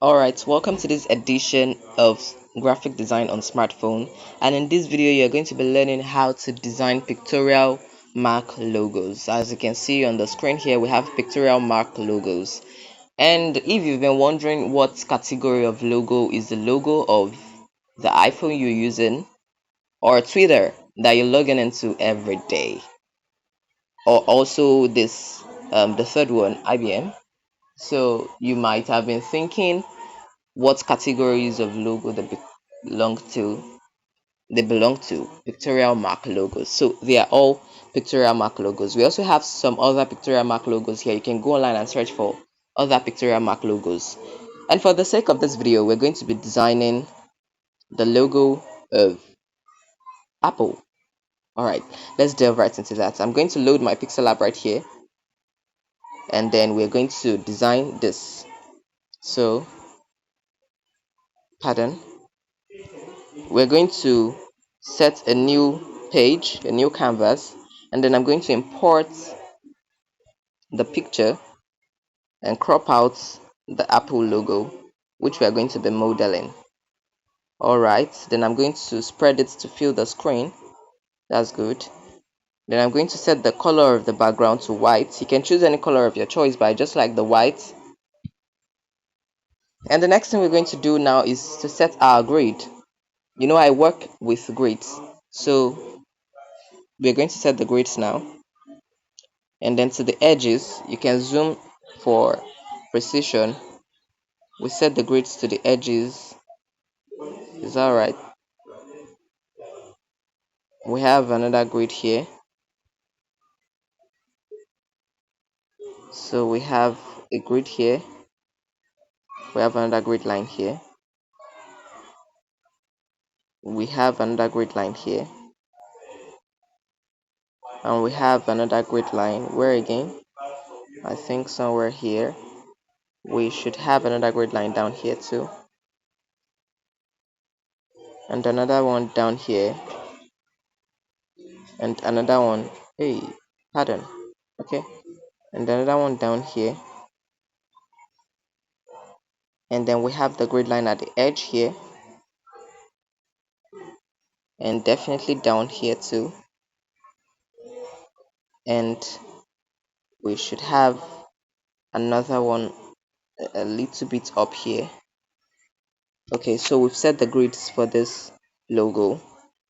Alright, welcome to this edition of graphic design on smartphone, and in this video you're going to be learning how to design pictorial mark logos. As you can see on the screen here, we have pictorial mark logos. And if you've been wondering what category of logo is the logo of the iPhone you're using or Twitter that you're logging into every day, or also this the third one, IBM. So you might have been thinking what categories of logo belong to belong to pictorial mark logos. So they are all pictorial mark logos. We also have some other pictorial mark logos here. You can go online and search for other pictorial mark logos. And for the sake of this video, we're going to be designing the logo of Apple. All right, let's delve right into that. I'm going to load my pixel app right here, and then we're going to design this. So pardon, we're going to set a new page, a new canvas, and then I'm going to import the picture and crop out the Apple logo, which we are going to be modeling. Alright, then I'm going to spread it to fill the screen. That's good. Then I'm going to set the color of the background to white. You can choose any color of your choice, but I just like the white. And the next thing we're going to do now is to set our grid. You know, I work with grids, so we're going to set the grids now. And then to the edges, you can zoom for precision. We set the grids to the edges. Is that right? We have another grid here. So we have a grid here. We have another grid line here. We have another grid line here. And we have another grid line. Where again? I think somewhere here. We should have another grid line down here too. And another one down here. And another one. Hey, pardon. Okay. And another one down here. And then we have the grid line at the edge here, and definitely down here too. And we should have another one a little bit up here. Okay, so we've set the grids for this logo,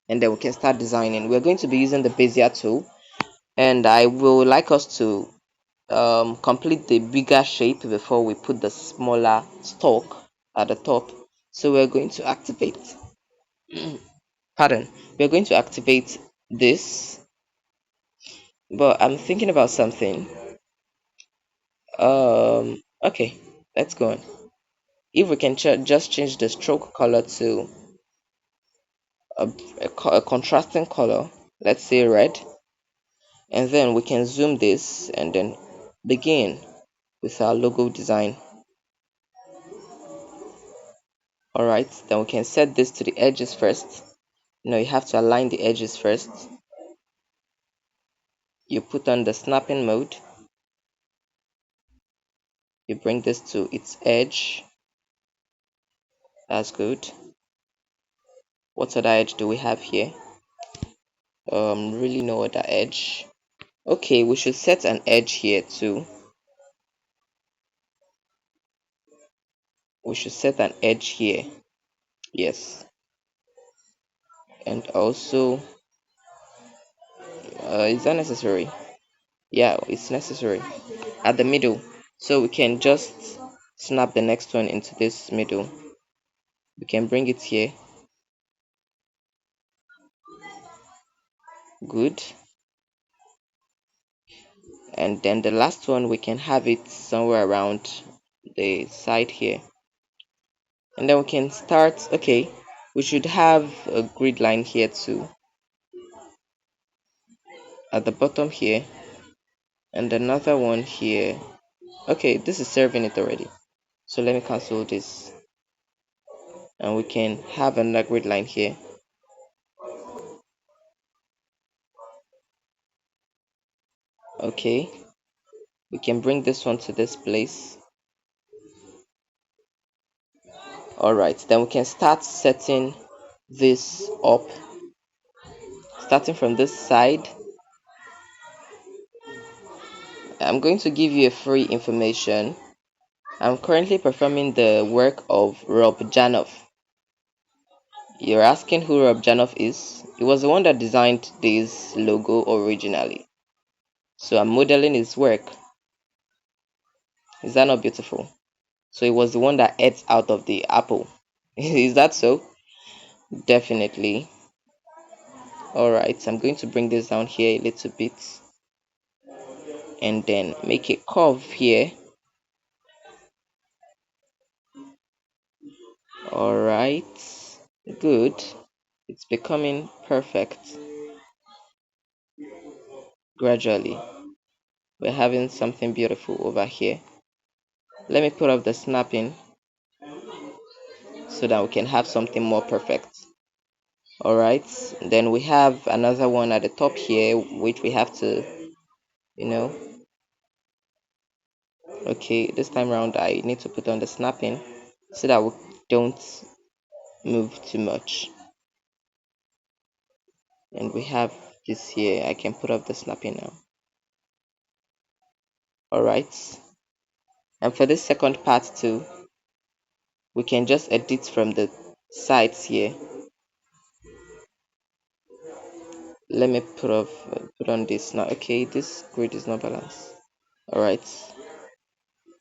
and then we can start designing. We're going to be using the Bezier tool, and I will like us to complete the bigger shape before we put the smaller stalk at the top. So we're going to activate pardon, we're going to activate this, but I'm thinking about something. Okay, let's go on. If we can just change the stroke color to a contrasting color, let's say red, and then we can zoom this and then begin with our logo design. All right, then we can set this to the edges first. You have to align the edges first. You put on the snapping mode. You bring this to its edge. That's good. What other edge do we have here? Really no other edge. Okay, we should set an edge here too. We should set an edge here. Yes. And also, is that necessary? Yeah, it's necessary. At the middle. So we can just snap the next one into this middle. We can bring it here. Good. And then the last one, we can have it somewhere around the side here. And then we can start. Okay, we should have a grid line here too at the bottom here, and another one here. Okay, this is serving it already, so let me cancel this, and we can have another grid line here. Okay, we can bring this one to this place, Alright, then we can start setting this up. Starting from this side, I'm going to give you a free information. I'm currently performing the work of Rob Janoff. You're asking who Rob Janoff is? He was the one that designed this logo originally. So I'm modeling his work. Is that not beautiful? So he was the one that ate out of the apple. Is that so? Definitely. Alright, I'm going to bring this down here a little bit and then make a curve here. Alright, good. It's becoming perfect. Gradually, we're having something beautiful over here. Let me put off the snapping so that we can have something more perfect. Alright, then we have another one at the top here, which we have to, you know, okay, this time around I need to put on the snapping so that we don't move too much. And we have this here. I can put up the snapping now. Alright, and for this second part too, we can just edit from the sides here. Let me put on this now. Okay, this grid is not balanced. Alright,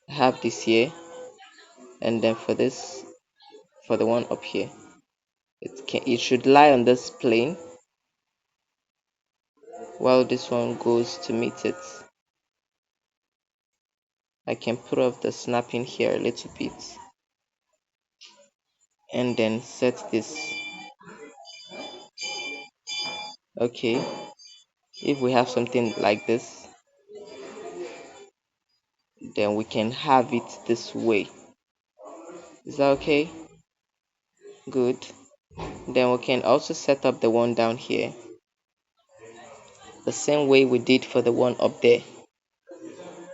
I have this here, and then for the one up here, it should lie on this plane while this one goes to meet it. I can put off the snapping here a little bit and then set this. Okay, if we have something like this, then we can have it this way. Is that okay? Good. Then we can also set up the one down here the same way we did for the one up there.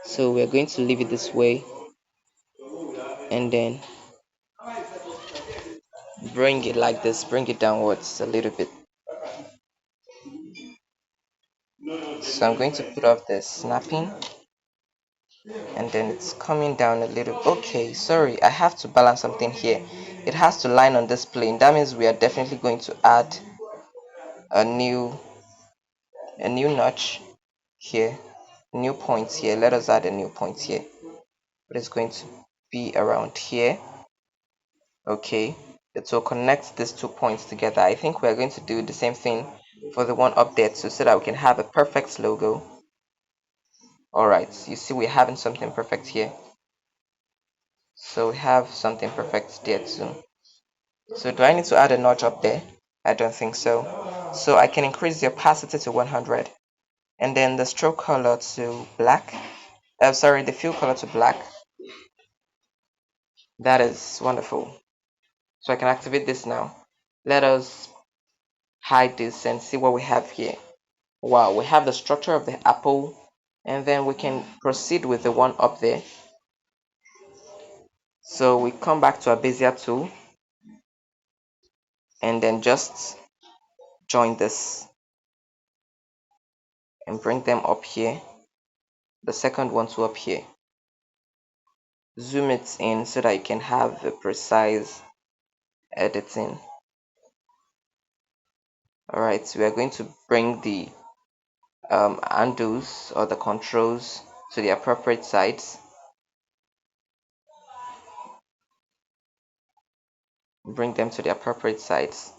So we're going to leave it this way and then bring it like this, bring it downwards a little bit. So I'm going to put off the snapping and then it's coming down a little. Okay, sorry, I have to balance something here. It has to line on this plane. That means we are definitely going to add a new notch here, new points here. Let us add a new point here. But it's going to be around here. Okay, it will connect these 2 points together. I think we're going to do the same thing for the one up there too, so that we can have a perfect logo. Alright, you see we're having something perfect here. So we have something perfect there too. So do I need to add a notch up there? I don't think so. So I can increase the opacity to 100 and then the stroke color to black. Sorry, the fill color to black. That is wonderful. So I can activate this now. Let us hide this and see what we have here. Wow, we have the structure of the apple, and then we can proceed with the one up there. So we come back to our Bezier tool and then just join this and bring them up here. The second one to up here. Zoom it in so that you can have a precise editing. Alright, we are going to bring the undo or the controls to the appropriate sides. Bring them to the appropriate sides.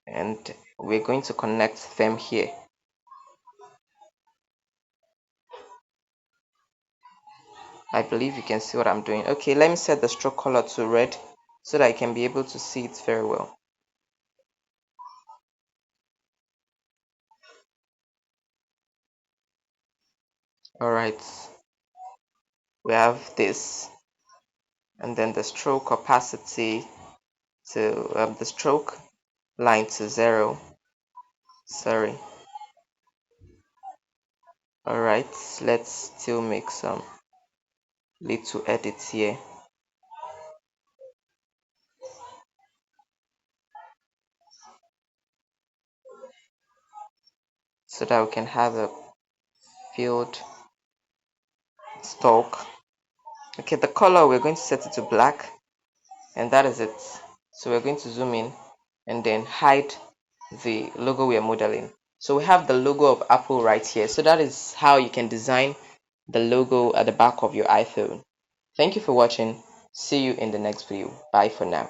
And we're going to connect them here. I believe you can see what I'm doing. Okay, let me set the stroke color to red so that I can be able to see it very well. Alright, we have this, and then the stroke opacity to the stroke line to 0. Sorry. Alright, let's still make some little edits here so that we can have a field stalk. Okay, the color we're going to set it to black, and that is it. So we're going to zoom in and then hide the logo we are modeling. So we have the logo of Apple right here. So that is how you can design the logo at the back of your iPhone. Thank you for watching. See you in the next video. Bye for now.